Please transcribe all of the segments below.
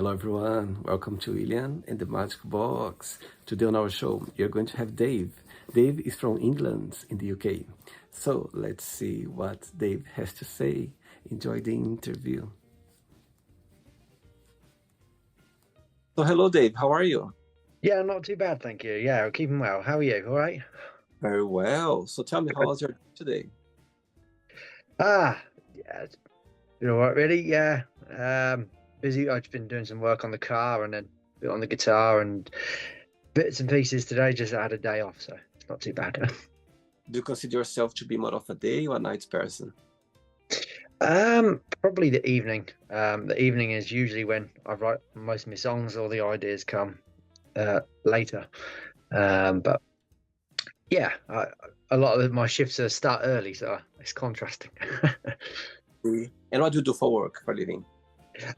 Hello, everyone. Welcome to William and the Magic Box. Today on our show, you're going to have Dave. Dave is from England in the UK. So let's see what Dave has to say. Enjoy the interview. So, hello, Dave. How are you? Yeah, not too bad, thank you. Yeah, I'm keeping well. How are you? All right? Very well. So, tell me, how was your day today? Yeah, you know what, really? Yeah. Busy. I've been doing some work on the car and then a bit on the guitar and bits and pieces today. Just had a day off, so it's not too bad. Do you consider yourself to be more of a day or a night person? Probably the evening. The evening is usually when I write most of my songs or the ideas come later. But yeah, a lot of my shifts start early, so it's contrasting. And what do you do for work, for a living?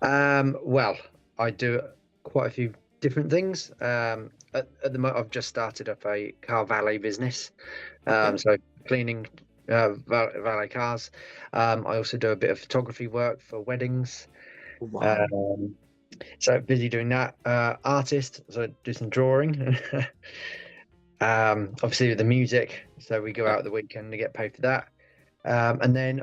Well, I do quite a few different things. At the moment, I've just started up a car valet business, Okay. so cleaning valet cars. I also do a bit of photography work for weddings. Wow. Um, so busy doing that. Artist, so I do some drawing. Obviously the music, so we go Yeah. out the weekend to get paid for that. And then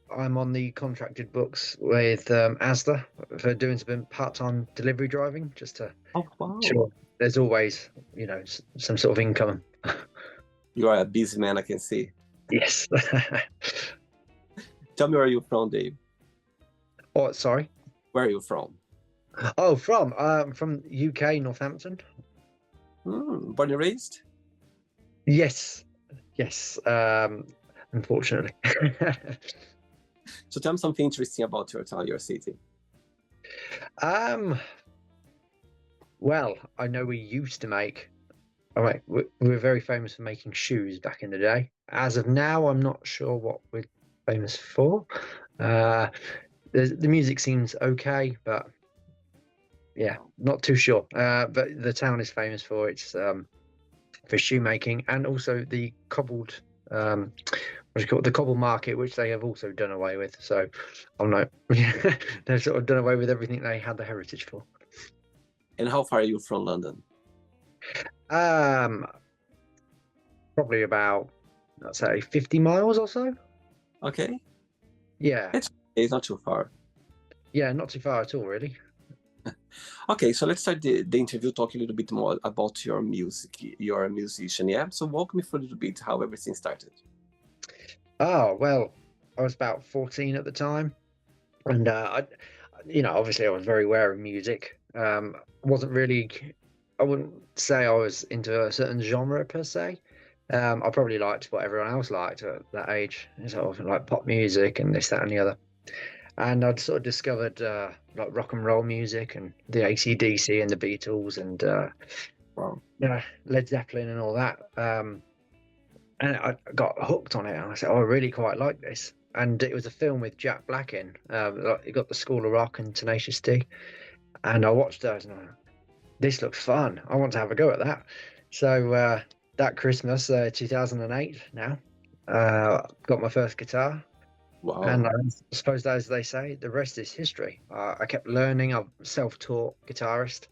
I'm on the contracted books with Asda for doing some part-time delivery driving, just to Oh, wow. sure there's always some sort of income. You are a busy man, I can see. Yes. Tell me where you're from, Dave. Oh, sorry. Where are you from? Oh, from UK, Northampton. Born and raised? Yes, yes. Unfortunately. So tell me something interesting about your town, your city. Um, well, I know we used to make. All right, we were very famous for making shoes back in the day. As of now, I'm not sure what we're famous for. Uh, the music seems okay, but yeah, not too sure. But the town is famous for its for shoemaking and also the cobbled what do you call it, the cobble market, which they have also done away with. So I'm not they've sort of done away with everything they had the heritage for. And how far are you from London? Um, Probably about, let's say, 50 miles or so. Okay, Yeah, it's not too far. yeah, not too far at all, really. Okay, so let's start the interview talking a little bit more about your music. You're a musician, yeah? So walk me through a little bit how everything started. Oh, well, I was about 14 at the time, and obviously I was very aware of music. Wasn't really, I wouldn't say I was into a certain genre per se. I probably liked what everyone else liked at that age, sort of like pop music and this, that, and the other. And I'd sort of discovered like rock and roll music and the AC/DC and the Beatles and Wow. Led Zeppelin and all that. And I got hooked on it, and I said, "Oh, I really quite like this." And it was a film with Jack Black in. It got the School of Rock and Tenacious D, and I watched those, and I went, this looks fun. I want to have a go at that. So that Christmas, 2008, now, got my first guitar, and Wow. I suppose, as they say, the rest is history. I kept learning. I'm a self-taught guitarist,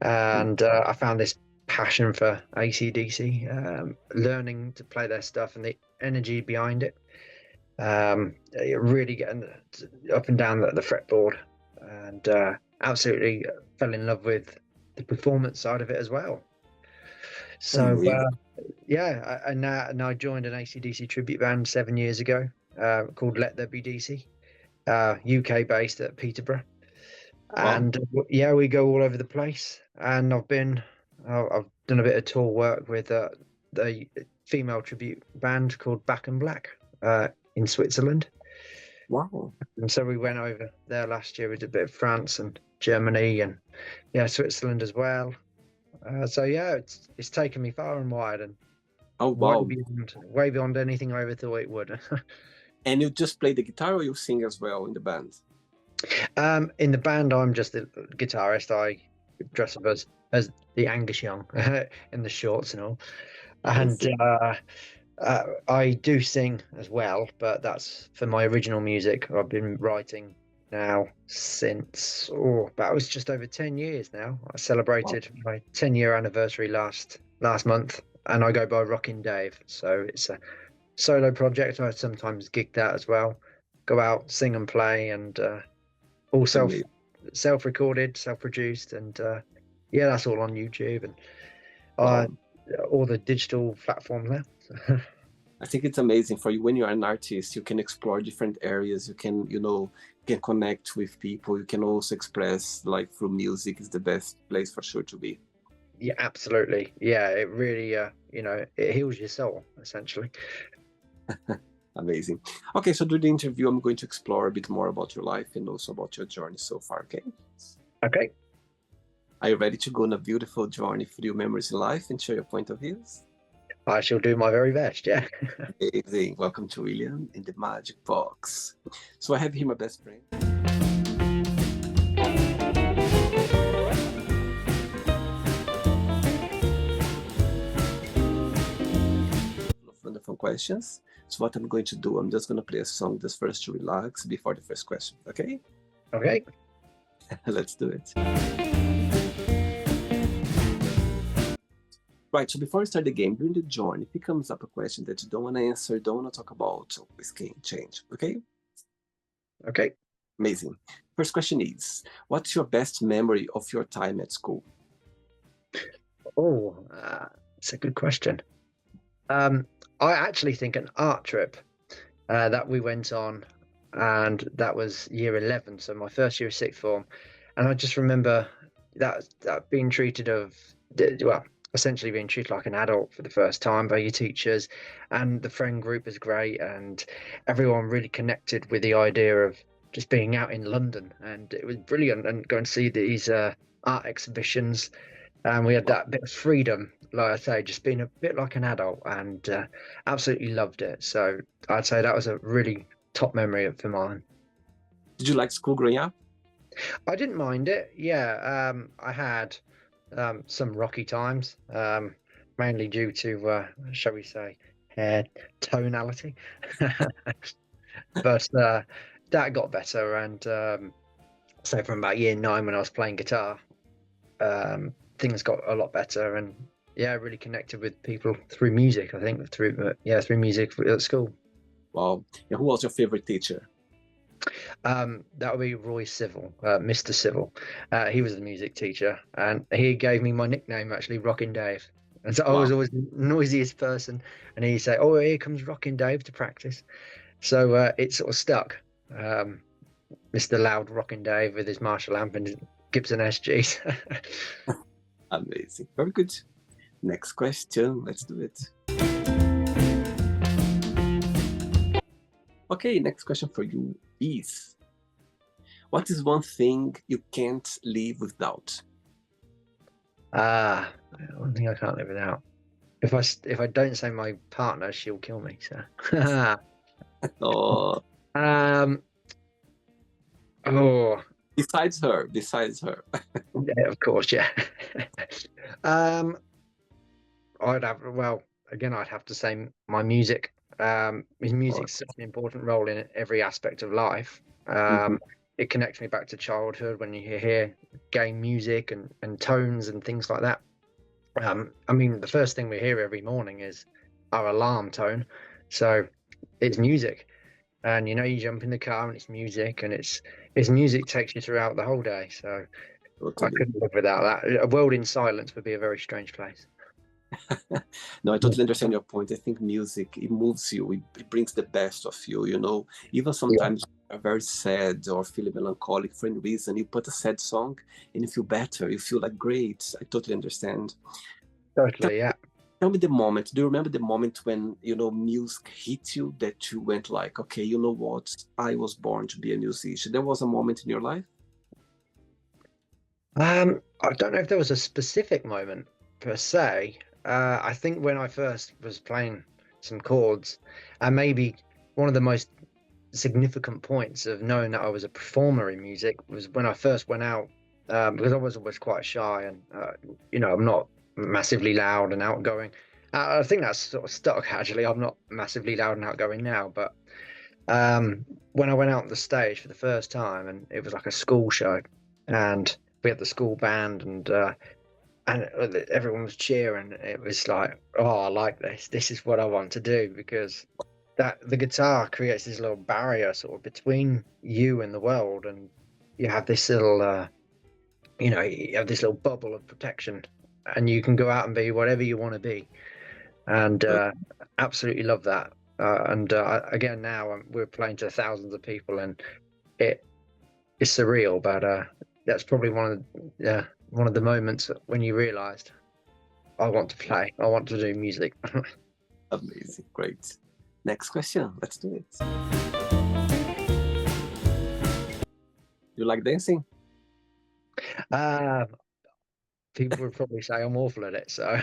and I found this passion for AC/DC, learning to play their stuff and the energy behind it. Really getting up and down the fretboard, and absolutely fell in love with the performance side of it as well. So Amazing. yeah, and I joined an AC/DC tribute band 7 years ago, called Let There Be DC, UK based at Peterborough. Wow. And yeah, we go all over the place. And I've done a bit of tour work with the female tribute band called Back and Black in Switzerland. Wow. And so we went over there last year. We did a bit of France and Germany and yeah, Switzerland as well. So yeah, it's taken me far and wide and Oh, wow. way beyond anything I ever thought it would. And you just play the guitar or you sing as well in the band? In the band, I'm just the guitarist. I dress up as the Angus Young in the shorts and all, I and see. I do sing as well, but that's for my original music. I've been writing now since, that was just over 10 years now. I Wow, celebrated my 10-year anniversary last month, and I go by Rockin' Dave. So it's a solo project. I sometimes gig that as well. Go out, sing and play, and all it's amazing. self-recorded, self-produced, and yeah, that's all on YouTube and uh, Wow. all the digital platforms now. I think it's amazing for you when you are an artist, you can explore different areas, you can, can connect with people, you can also express like through music is the best place for sure to be. Yeah, absolutely. Yeah, it really, it heals your soul essentially. Amazing. Okay, so during the interview, I'm going to explore a bit more about your life and also about your journey so far, okay? Okay, Are you ready to go on a beautiful journey through your memories in life and share your point of views? I shall do my very best. Yeah. Amazing. Welcome to William in the Magic Box. So I have here my best friend. Wonderful questions. So what I'm going to do, I'm just going to play a song just first to relax before the first question, okay? Okay. Let's do it. Right, so before we start the game, during the journey, if it comes up a question that you don't want to answer, don't want to talk about, we can change, okay? Okay. Amazing. First question is, what's your best memory of your time at school? Oh, it's a good question. I actually think an art trip that we went on, and that was year 11, so my first year of sixth form, and I just remember that being treated well, essentially being treated like an adult for the first time by your teachers, and the friend group was great, and everyone really connected with the idea of just being out in London, and it was brilliant, and going to see these art exhibitions, and we had Well, that bit of freedom, like I say, just being a bit like an adult, and absolutely loved it. So I'd say that was a really top memory for mine. did you like school growing up? I didn't mind it. Yeah, I had some rocky times, mainly due to, shall we say, hair tonality. But that got better, and so from about year 9 when I was playing guitar, things got a lot better, and yeah, I really connected with people through music. I think through music at school. Wow. And who was your favorite teacher? That would be Roy Civil, Mr. Civil. He was the music teacher, and he gave me my nickname actually, Rockin' Dave. And so I was Wow. always the noisiest person, and he'd say, "Oh, here comes Rockin' Dave to practice." So it sort of stuck. Um, Mr. Loud Rockin' Dave with his Marshall amp and his Gibson SGs. Amazing. Very good. Next question. Let's do it. Okay, next question for you is, what is one thing you can't live without? One thing I can't live without. If I don't say my partner, she'll kill me. So, Oh, um, oh, besides her. yeah, of course, yeah. um, I'd have to say my music. His Or, music's such an important role in every aspect of life. mhm. It connects me back to childhood when you hear game music and tones and things like that. I mean, the first thing we hear every morning is our alarm tone, so it's music. And you jump in the car and it's music, and it's music takes you throughout the whole day. So I Totally. couldn't live without that. A world in silence would be a very strange place. No, I Yeah. totally understand your point. I think music, it moves you, it brings the best of you, Even Yeah, sometimes you're very sad or feeling melancholic for any reason, you put a sad song and you feel better, you feel like great. I totally understand. Tell, totally. Yeah. tell me the moment. Do you remember the moment when, music hit you that you went like, okay, you know what? I was born to be a musician. There was a moment in your life? I don't know if there was a specific moment per se. I think when I first was playing some chords, and maybe one of the most significant points of knowing that I was a performer in music was when I first went out, because I was always quite shy, and I'm not massively loud and outgoing. I think that's sort of stuck actually. I'm not massively loud and outgoing now, but When I went out on the stage for the first time, and it was like a school show, and we had the school band, and everyone was cheering. It was like, oh, I like this. This is what I want to do, because that the guitar creates this little barrier sort of between you and the world, and you have this little, you have this little bubble of protection, and you can go out and be whatever you want to be, and Good. absolutely love that. Again, now we're playing to thousands of people, and it is surreal. But that's probably one of the moments when you realised I want to play, I want to do music. Amazing. Great. Next question. Let's do it. You like dancing? uh, People would probably say I'm awful at it. So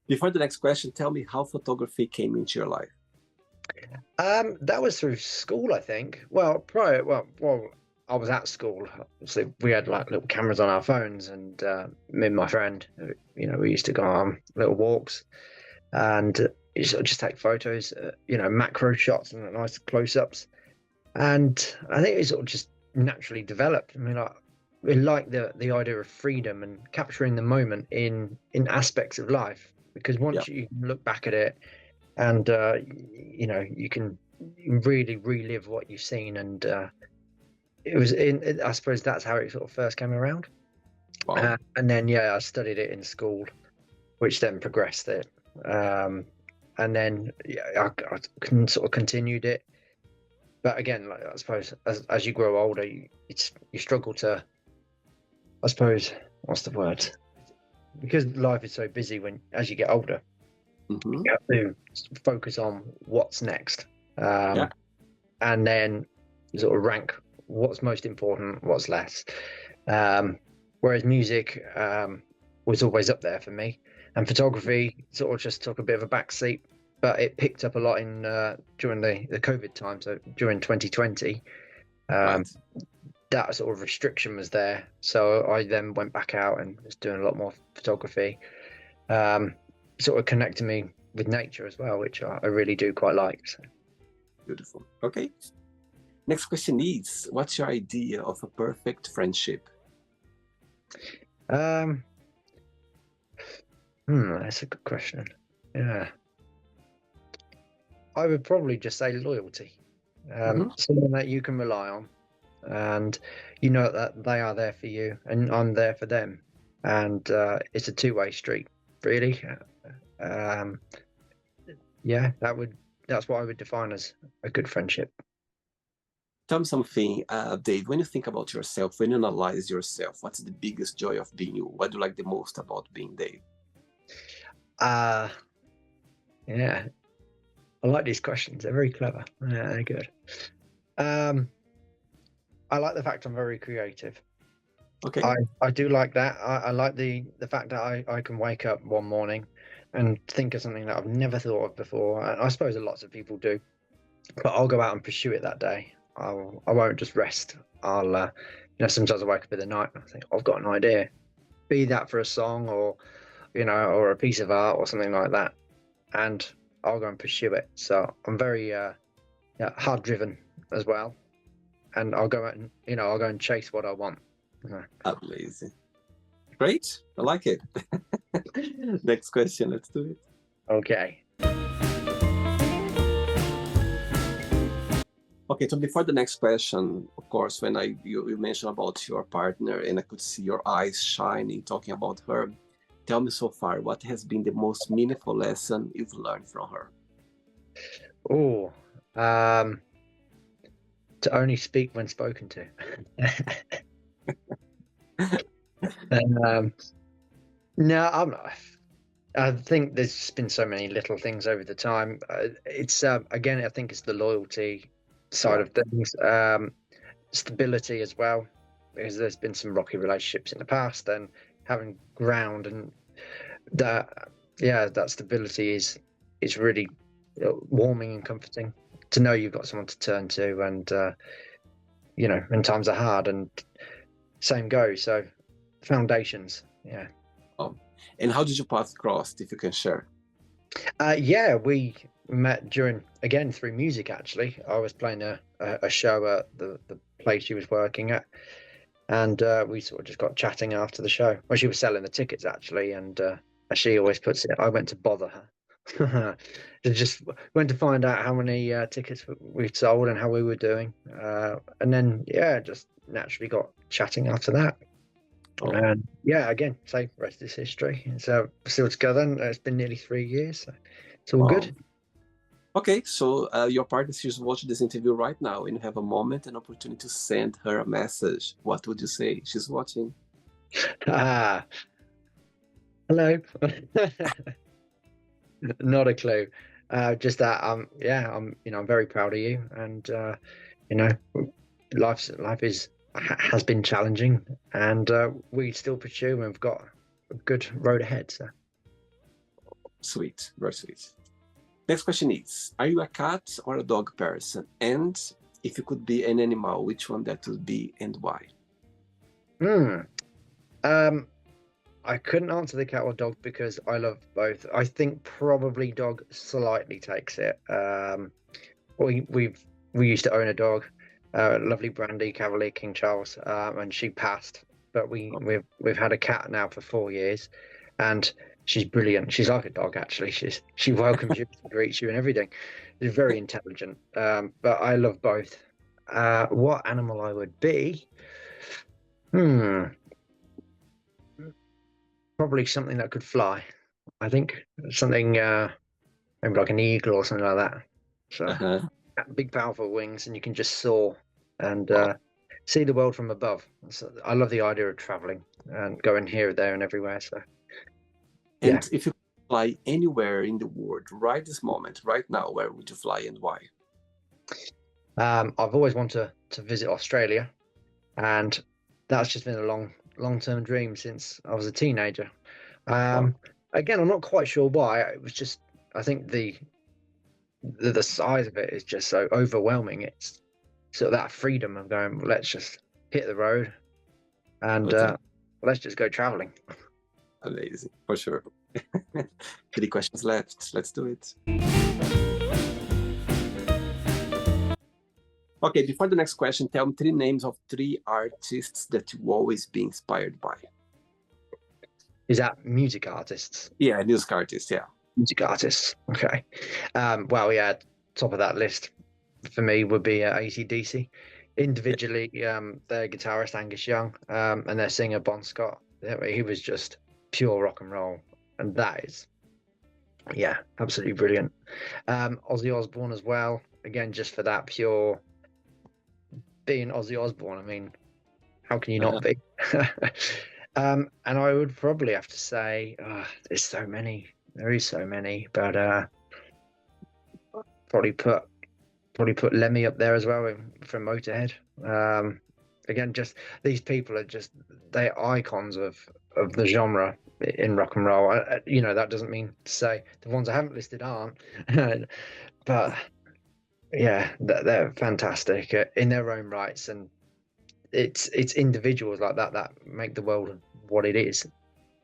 Before the next question, tell me how photography came into your life. that was through school, I think. Well, prior, well, I was at school, so we had like little cameras on our phones, and me and my friend, we used to go on little walks, and you sort of just take photos, macro shots and nice close-ups. And I think it sort of just naturally developed. I mean, like, we like the idea of freedom and capturing the moment in aspects of life, because Yeah. once you look back at it, and you can really relive what you've seen. And I suppose that's how it sort of first came around. Wow. And then I studied it in school, which then progressed it. And then I sort of continued it. But again, like, I suppose as you grow older, you struggle to, I suppose, what's the word? Because life is so busy, as you get older, Mm-hmm. you have to focus on what's next. Yeah. And then sort of rank what's most important, what's less. Whereas music was always up there for me, and photography sort of just took a bit of a back seat. But it picked up a lot in during the COVID time. So during 2020, um, Right. that sort of restriction was there. So I then went back out and was doing a lot more photography. Sort of connecting me with nature as well, which I really do quite like. So. Beautiful. Okay. Next question is, what's your idea of a perfect friendship? That's a good question. Yeah. I would probably just say loyalty. Someone that you can rely on, and you know that they are there for you, and I'm there for them, and it's a two-way street, really. Um, yeah, that's what I would define as a good friendship. Tell me something, Dave, when you think about yourself, when you analyze yourself, what's the biggest joy of being you? What do you like the most about being Dave? Uh yeah, I like these questions. They're very clever. Yeah, they're good. I like the fact I'm very creative. Okay. I do like that. I like the fact that I can wake up one morning and think of something that I've never thought of before. And I suppose lots of people do, but I'll go out and pursue it that day. I won't just rest. I'll sometimes I wake up in the night and I think I've got an idea, be that for a song, or or a piece of art or something like that, and I'll go and pursue it. So I'm very hard driven as well, and I'll go out and I'll go and chase what I want. Amazing. Great. I like it. Next question. Let's do it. Okay. Okay, so before the next question, of course, when you mentioned about your partner and I could see your eyes shining talking about her, tell me so far, what has been the most meaningful lesson you've learned from her? Oh, to only speak when spoken to. No, I'm not. I think there's been so many little things over the time. It's again, I think it's the loyalty side Yeah. of things, stability as well, because there's been some rocky relationships in the past, and having ground and that, that stability is really warming and comforting to know you've got someone to turn to, and when times are hard, and same goes. So foundations, And how did you path cross, if you can share? yeah, we met during, again, through music, actually. I was playing a show at the place she was working at, and we sort of just got chatting after the show. Well, she was selling the tickets, actually, and as she always puts it, I went to bother her. Just went to find out how many tickets we'd sold and how we were doing. And then, yeah, just naturally got chatting after that. Oh, And yeah, again, say rest is history. So still together. And it's been nearly 3 years. So it's all wow. good. Okay, so your partner is watching this interview right now, and you have a moment, an opportunity to send her a message. What would you say? She's watching. Ah, hello. Not a clue. Just that yeah, I'm very proud of you, and you know, life is has been challenging, and we still pursue, and we've got a good road ahead. So Sweet, very sweet. Next question is, are you a cat or a dog person? And if you could be an animal, which one that would be and why? hmm. Um, I couldn't answer the cat or dog because I love both. I think probably dog slightly takes it. We used to own a dog, lovely Brandy Cavalier King Charles, and she passed. But we've had a cat now for 4 years, and she's brilliant. She's like a dog actually. She welcomes you, she greets you, and everything. She's very intelligent. But I love both. What animal I would be? Hmm, probably something that could fly. I think something maybe like an eagle or something like that. So Uh-huh. big, powerful wings, and you can just soar and Wow. see the world from above. So I love the idea of traveling and going here, there, and everywhere. So yeah, And if you could fly anywhere in the world right this moment, right now, where would you fly and why? I've always wanted to visit Australia, and that's just been a long-term dream since I was a teenager. Wow. Um, Again, I'm not quite sure why. It was just I think the size of it is just so overwhelming. It's sort of that freedom of going, "Well, let's just hit the road and Totally let's just go traveling." amazing, for sure. 3 questions left. Let's do it. Okay, before the next question, tell me 3 names of 3 artists that you always be inspired by. Is that music artists? Yeah, music artists, yeah. Music artists. Okay. Well, yeah, top of that list for me would be AC/DC. Individually, their guitarist Angus Young, and their singer Bon Scott. He was just pure rock and roll, and that is, yeah, absolutely brilliant. Ozzy Osbourne as well. Again, just for that pure being Ozzy Osbourne. I mean, how can you not Uh-huh. be? And I would probably have to say, there's so many. There is so many, but probably put Lemmy up there as well from Motorhead. Again, just these people are just they're icons of the genre in rock and roll. That doesn't mean to say the ones I haven't listed aren't, but yeah, they're fantastic in their own rights, and it's individuals like that that make the world what it is.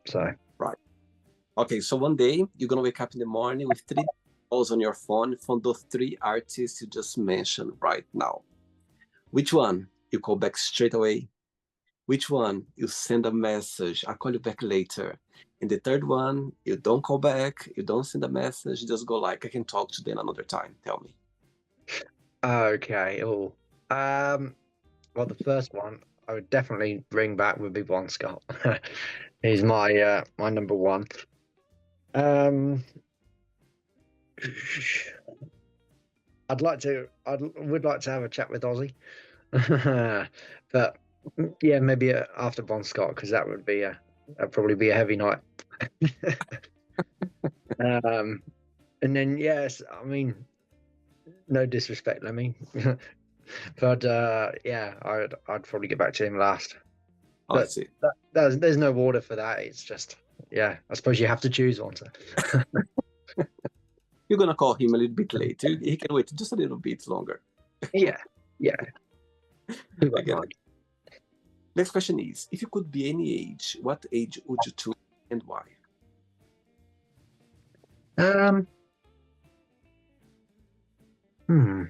So Right. Okay, so one day you're gonna wake up in the morning with 3 calls on your phone from those 3 artists you just mentioned right now. Which one you call back straight away? Which one you send a message, I'll call you back later. And the third one, you don't call back, you don't send a message, you just go like, I can talk to them another time. Tell me. okay, well, the first one I would definitely bring back would be Bon Scott. He's my number one. Um, I would like to have a chat with Ozzy, but yeah, maybe after Bon Scott because that'd probably be a heavy night. Um, and then yes, I mean, no disrespect, Lemmy, but yeah, I'd probably get back to him last. Oh, I But see. there's no order for that. It's just yeah, I suppose you have to choose one. So. You're gonna call him a little bit later. He can wait just a little bit longer. Yeah, yeah. Who I won't get it. mind? Next question is, if you could be any age, what age would you choose and why? Um, Hmm,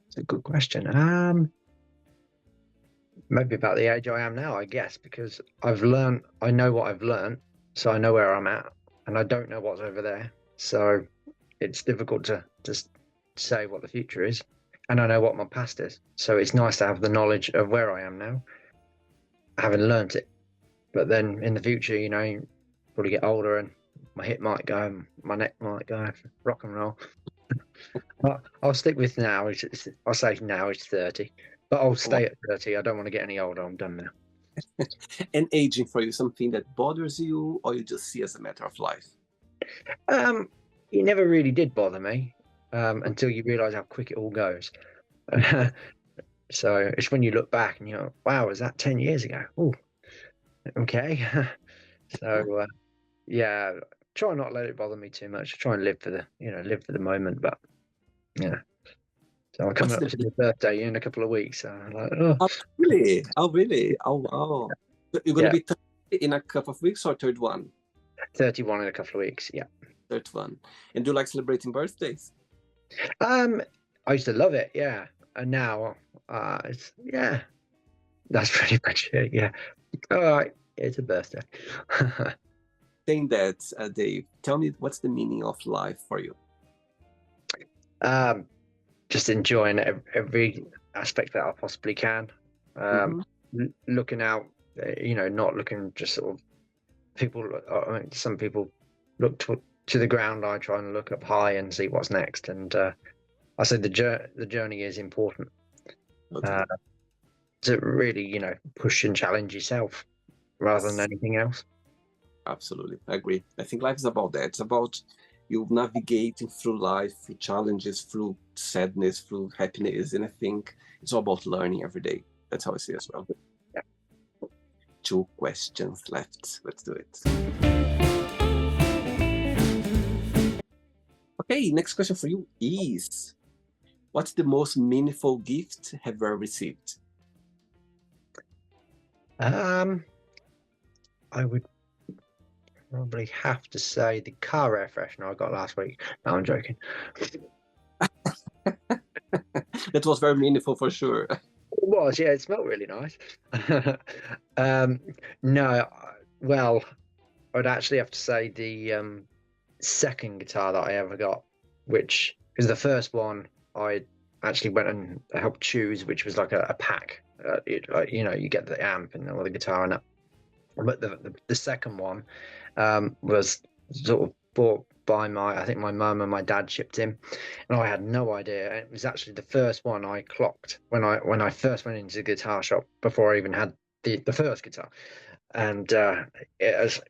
it's a good question. Maybe about the age I am now, I guess, because I know what I've learned, so I know where I'm at, and I don't know what's over there. So it's difficult to just say what the future is, and I know what my past is. So it's nice to have the knowledge of where I am now, having learned it. But then in the future, you probably get older and my hip might go, and my neck might go, rock and roll. But I'll stick with now. I'll say now it's 30, but I'll Wow. stay at 30. I don't want to get any older. I'm done now. And aging for you, something that bothers you, or you just see as a matter of life? Um, it never really did bother me until you realise how quick it all goes. So it's when you look back and you're, wow, was that 10 years ago? Oh, okay. So yeah, try not let it bother me too much. Try and live for the moment. But yeah, so I'm coming What's up the to my birthday in a couple of weeks. So I'm like, oh, Oh, really? Oh, really? Oh, wow. So you're going to yeah, be 30 in a couple of weeks or third one? 31 in a couple of weeks. Yeah. Third one. And do you like celebrating birthdays? Um, I used to love it. Yeah, and now, yeah, that's pretty much it. Yeah. All right, it's a birthday. Saying that, Dave, tell me what's the meaning of life for you? um, just enjoying every aspect that I possibly can. Um, Hmm. looking out, not looking just sort of people. I mean, some people look to the ground. I try and look up high and see what's next. And I say the journey is important Okay. uh, to really, push and challenge yourself rather than Yes, anything else. absolutely. I agree. I think life is about that. It's about you navigating through life, through challenges, through sadness, through happiness. And I think it's all about learning every day. That's how I see it as well. Yeah. Two questions left. Let's do it. Okay, next question for you is, what's the most meaningful gift have you ever received? Um, I would probably have to say the car air freshener I got last week. No, I'm joking. That was very meaningful for sure. It was, yeah, it smelled really nice. um, no, well, I'd actually have to say the second guitar that I ever got, which is the first one I actually went and helped choose, which was like a pack. You get the amp and all the guitar and that. But the second one was sort of bought by I think my mum and my dad shipped him, and I had no idea. It was actually the first one I clocked when I first went into the guitar shop before I even had the first guitar, and it was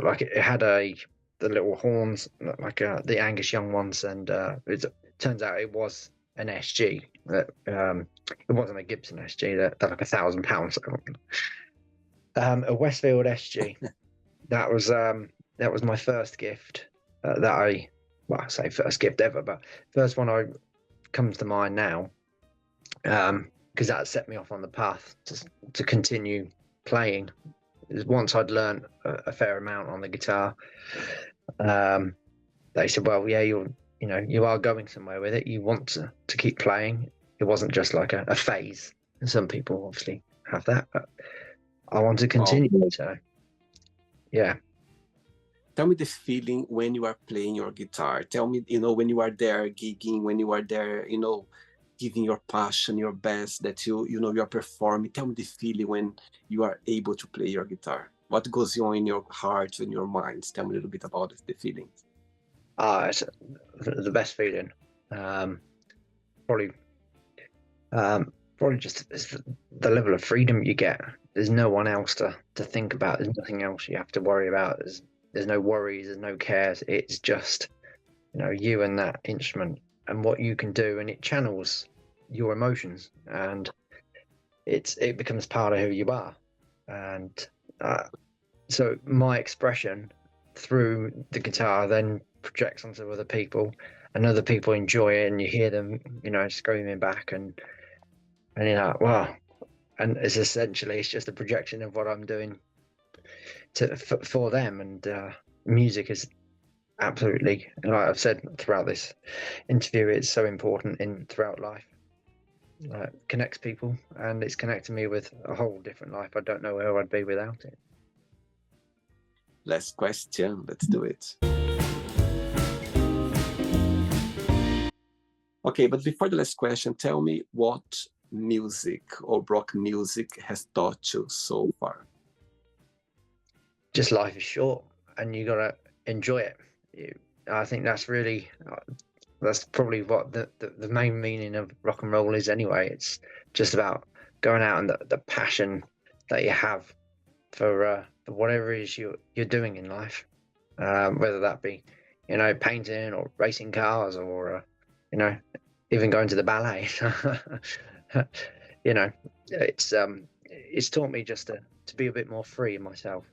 like it had the little horns like the Angus Young ones, and it turns out it was an SG. It wasn't a Gibson SG. They're like £1,000. A Westfield SG. That was my first gift I say first gift ever, but first one I comes to mind now, because that set me off on the path to continue playing. Once I'd learned a fair amount on the guitar, um, they said, "Well, yeah, you are going somewhere with it. You want to keep playing. It wasn't just like a phase. And some people obviously have that, but I want to Wow. continue. So, yeah." Tell me the feeling when you are playing your guitar. Tell me, when you are there gigging, when you are there, giving your passion, your best, that you're performing. Tell me the feeling when you are able to play your guitar. What goes on in your heart and your mind? Tell me a little bit about the feeling. It's the best feeling. Um, probably, probably just it's the level of freedom you get. There's no one else to think about. There's nothing else you have to worry about. There's no worries. There's no cares. It's just you and that instrument and what you can do, and it channels your emotions, and it becomes part of who you are. And so my expression through the guitar then projects onto other people, and other people enjoy it, and you hear them screaming back, and you're like, wow. And it's just a projection of what I'm doing for them. And music is absolutely. And like I've said throughout this interview, it's so important in throughout life. Connects people, and it's connected me with a whole different life. I don't know where I'd be without it. Last question, let's do it. Okay, but before the last question, tell me what music or rock music has taught you so far. Just life is short, and you gotta enjoy it. I think that's probably what the main meaning of rock and roll is anyway. It's just about going out and the passion that you have for whatever it is you're doing in life, whether that be, painting or racing cars or, even going to the ballet. you know, it's taught me just to be a bit more free in myself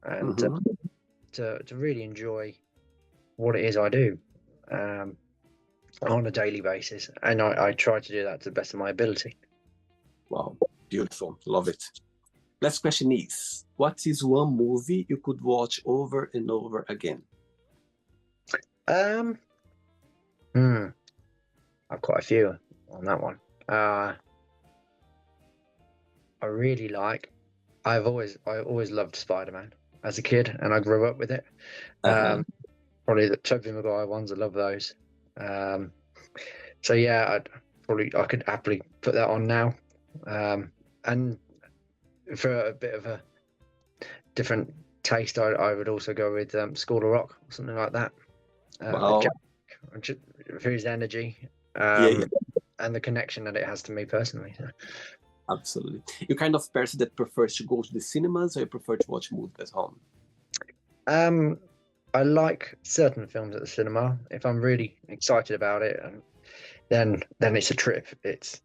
and Mhm. to really enjoy what it is I do. On a daily basis, and I try to do that to the best of my ability. Wow, beautiful, love it. Last question is, what is one movie you could watch over and over again? Um, I've quite a few on that one. I really like. I always loved Spider-Man as a kid, and I grew up with it. Uh-huh. Probably the Tobey Maguire ones. I love those. So yeah, I could happily put that on now. And for a bit of a different taste, I would also go with School of Rock or something like that. With Wow. Jack, for his energy, Yeah, and the connection that it has to me personally. So. absolutely. You're kind of person that prefers to go to the cinemas, or you prefer to watch movies at home? I like certain films at the cinema if I'm really excited about it, and then it's a trip. It's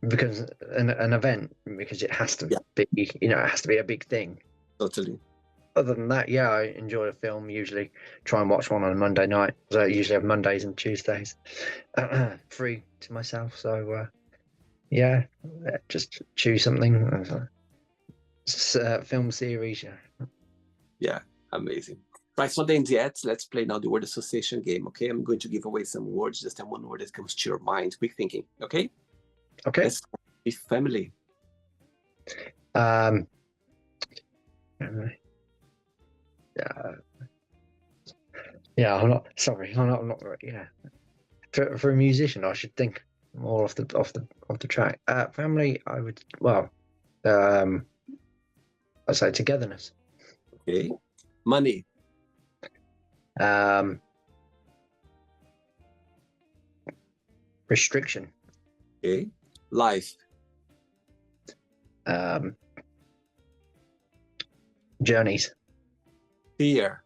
because an event, because it has to Yeah, be it has to be a big thing. totally. Other than that, yeah, I enjoy a film. Usually, try and watch one on a Monday night. So I usually have Mondays and Tuesdays free to myself. So yeah, just choose something. Film series. Yeah. Yeah, amazing. Right, so then yet, let's play now the word association game, okay? I'm going to give away some words, just have one word that comes to your mind. Quick thinking, okay? Okay. Let's start with family. Um. Yeah, I'm not sorry. I'm not. Yeah, for a musician, I should think more off the track. Family, I would. Well, um, I'd say togetherness. Okay. Money. Um, restriction. Okay. Life. Um, journeys. Fear.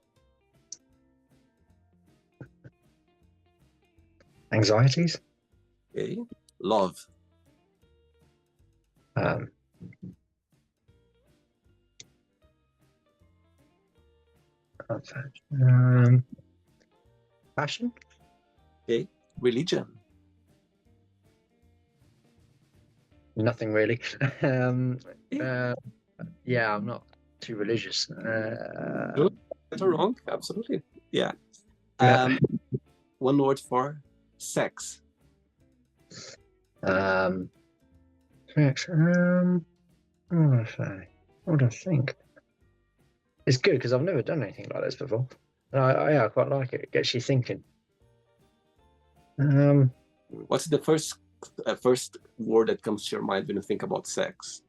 Anxieties. Okay. Love. Um, passion. Okay. Religion. Nothing really. um, Okay. yeah, I'm not too religious. Good. Right or wrong? Absolutely. Yeah. Yeah. One word for sex. Next, what do I think? It's good because I've never done anything like this before. And I quite like it. It gets you thinking. What's the first word that comes to your mind when you think about sex?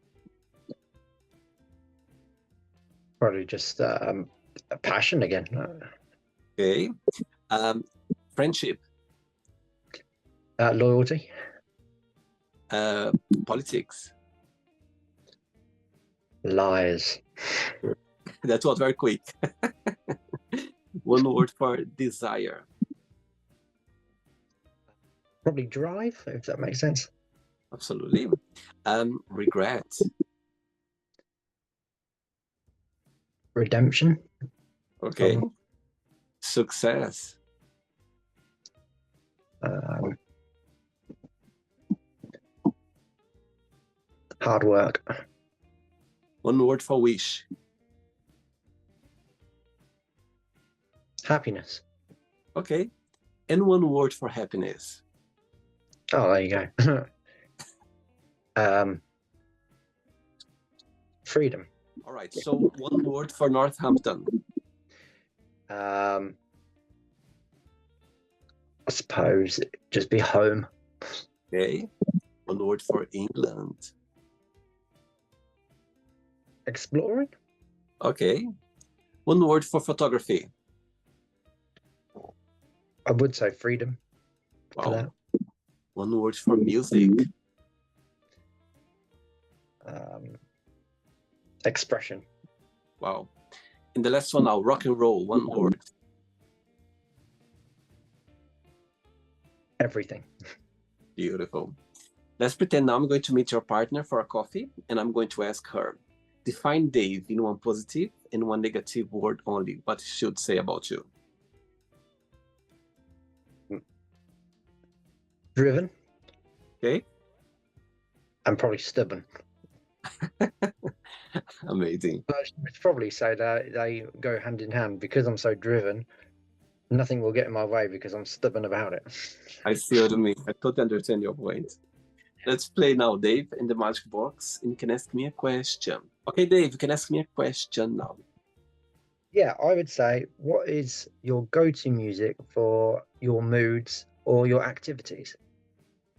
Probably just a passion again. Okay. Friendship. Loyalty. Politics. Lies. That was very quick. One word for desire. Probably drive, if that makes sense. Absolutely. Regret. Redemption. Okay. Success. Hard work. One word for wish. Happiness. Okay. And one word for happiness. Oh, there you go. Freedom. All right. So one word for Northampton. I suppose it'd just be home. Okay. One word for England. Exploring. Okay. One word for photography. I would say freedom for Wow. One word for music. that. Expression. Wow. And the last one now, rock and roll. One word. Everything. Beautiful. Let's pretend now I'm going to meet your partner for a coffee, and I'm going to ask her, define Dave in one positive and one negative word only. What she should say about you. Driven. Okay. And probably stubborn. Amazing. I should probably say that they go hand in hand. Because I'm so driven, nothing will get in my way because I'm stubborn about it. I see what you mean. I totally understand your point. Let's play now, Dave, in the magic box, and you can ask me a question. Okay, Dave, you can ask me a question now. Yeah, I would say, what is your go-to music for your moods or your activities?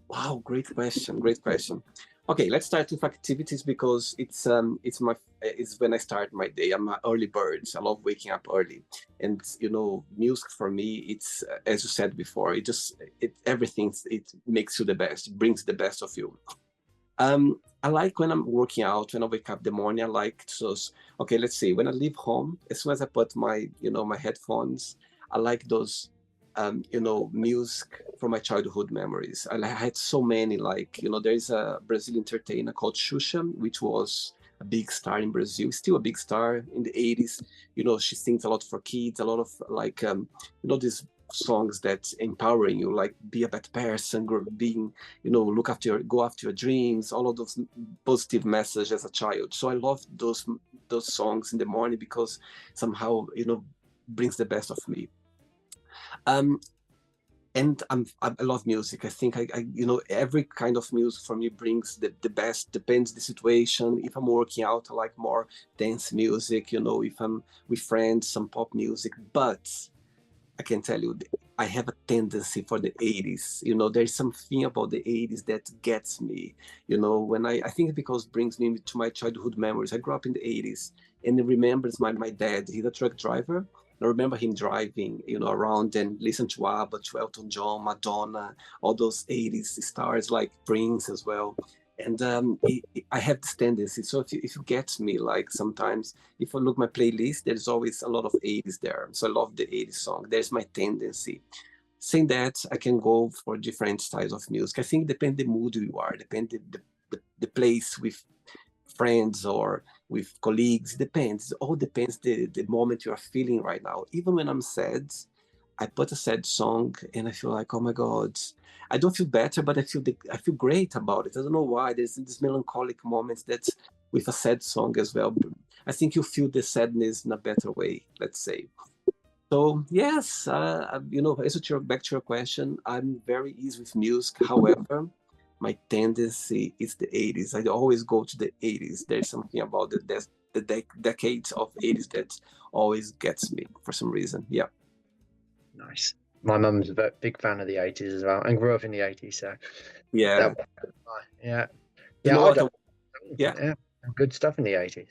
Wow, great question. Great question. Okay, let's start with activities because it's when I start my day. I'm an early bird. I love waking up early, and music for me, it's as you said before. Everything it makes you the best. It brings the best of you. I like when I'm working out, when I wake up in the morning, I like to, okay, let's see, when I leave home, as soon as I put my headphones, I like those, music from my childhood memories. I had so many, there's a Brazilian entertainer called Xuxa, which was a big star in Brazil, still a big star in the 80s. She sings a lot for kids, a lot of these songs that empowering you, like be a better person, being, go after your dreams, all of those positive messages as a child. So I love those songs in the morning because somehow, brings the best of me. And I love music. I think every kind of music for me brings the best, depends the situation. If I'm working out, I like more dance music, if I'm with friends, some pop music. But I can tell you, I have a tendency for the 80s. There's something about the 80s that gets me. When I think because it brings me to my childhood memories. I grew up in the 80s, and it remembers my dad. He's a truck driver. I remember him driving, around and listen to ABBA, to Elton John, Madonna, all those 80s stars like Prince as well. And I have this tendency. So if you get me, like sometimes if I look my playlist, there's always a lot of 80s there. So I love the 80s song. There's my tendency. Saying that, I can go for different styles of music. I think depend the mood you are, depend the place with friends or with colleagues. It depends. It all depends the moment you are feeling right now. Even when I'm sad, I put a sad song and I feel like, oh my God, I don't feel better, but I feel great about it. I don't know why. There's this melancholic moments that with a sad song as well. I think you feel the sadness in a better way, let's say. So yes, back to your question, I'm very easy with music. However, my tendency is the 80s. I always go to the 80s. There's something about the decades of 80s that always gets me for some reason. Yeah. Nice. My mum's a big fan of the 80s as well, and grew up in the 80s. So Yeah. yeah, You yeah. know I what? don't. Yeah. Yeah, good stuff in the 80s.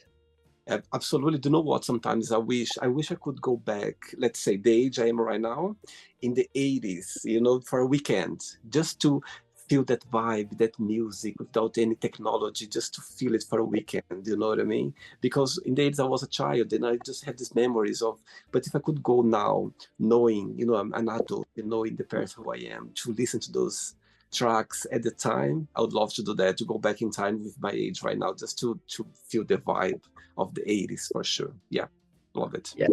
Absolutely. Do you know what? Sometimes I wish I could go back, let's say the age I am right now, in the 80s, for a weekend, just to feel that vibe, that music without any technology, just to feel it for a weekend, you know what I mean? Because in the 80s I was a child and I just have these memories of, but if I could go now, knowing, I'm an adult and knowing the person who I am, to listen to those tracks at the time, I would love to do that, to go back in time with my age right now, just to feel the vibe of the 80s for sure. Yeah, love it. Yeah,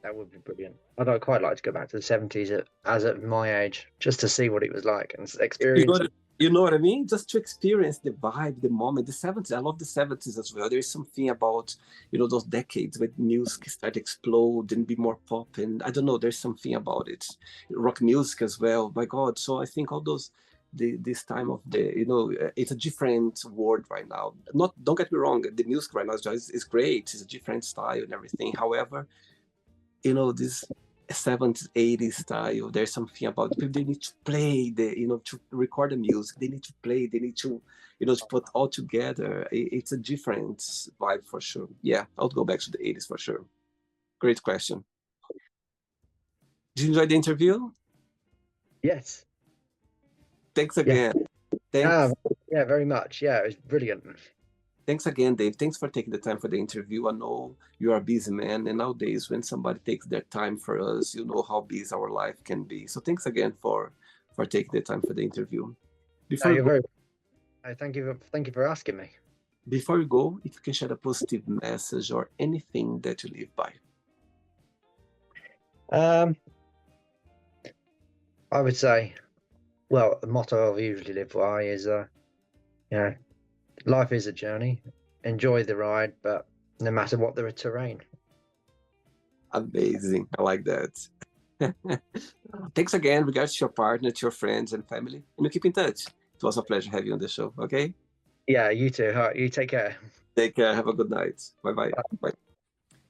that would be brilliant. I'd quite like to go back to the 70s as at my age, just to see what it was like and You know experience what? it. You know what I mean? Just to experience the vibe, the moment, the 70s. I love the 70s as well. There is something about, those decades when music started to explode and be more pop. And I don't know, there's something about it. Rock music as well. My God. So I think all those, this time of the, it's a different world right now. Don't get me wrong, the music right now is great. It's a different style and everything. However, this 70s, 80s style. There's something about people, they need to play to record the music. They need to play, they need to, to put all together. It's a different vibe for sure. Yeah, I'll go back to the 80s for sure. Great question. Did you enjoy the interview? Yes. Thanks Yeah. again. Thanks. Yeah, very much. Yeah, it was brilliant. Thanks again, Dave. Thanks for taking the time for the interview. I know you are a busy man, and nowadays when somebody takes their time for us, you know how busy our life can be. So thanks again for taking the time for the interview. No, Before you're very. Thank you for asking me. Before we go, if you can share a positive message or anything that you live by. I would say, well, the motto I usually live by is, life is a journey. Enjoy the ride, but no matter what the terrain. Amazing. I like that. Thanks again. Regards to your partner, to your friends and family. And we keep in touch. It was a pleasure having you on the show. Okay? Yeah, you too. All right, you take care. Take care. Have a good night. Bye-bye. Bye.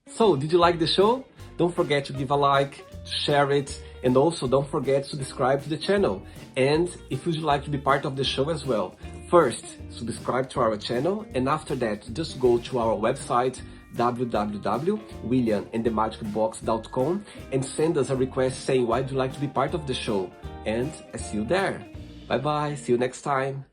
So, did you like the show? Don't forget to give a like, to share it, and also don't forget to subscribe to the channel. And if you'd like to be part of the show as well, first, subscribe to our channel, and after that, just go to our website, www.williamandthemagicbox.com, and send us a request saying why would you like to be part of the show. And I see you there. Bye-bye. See you next time.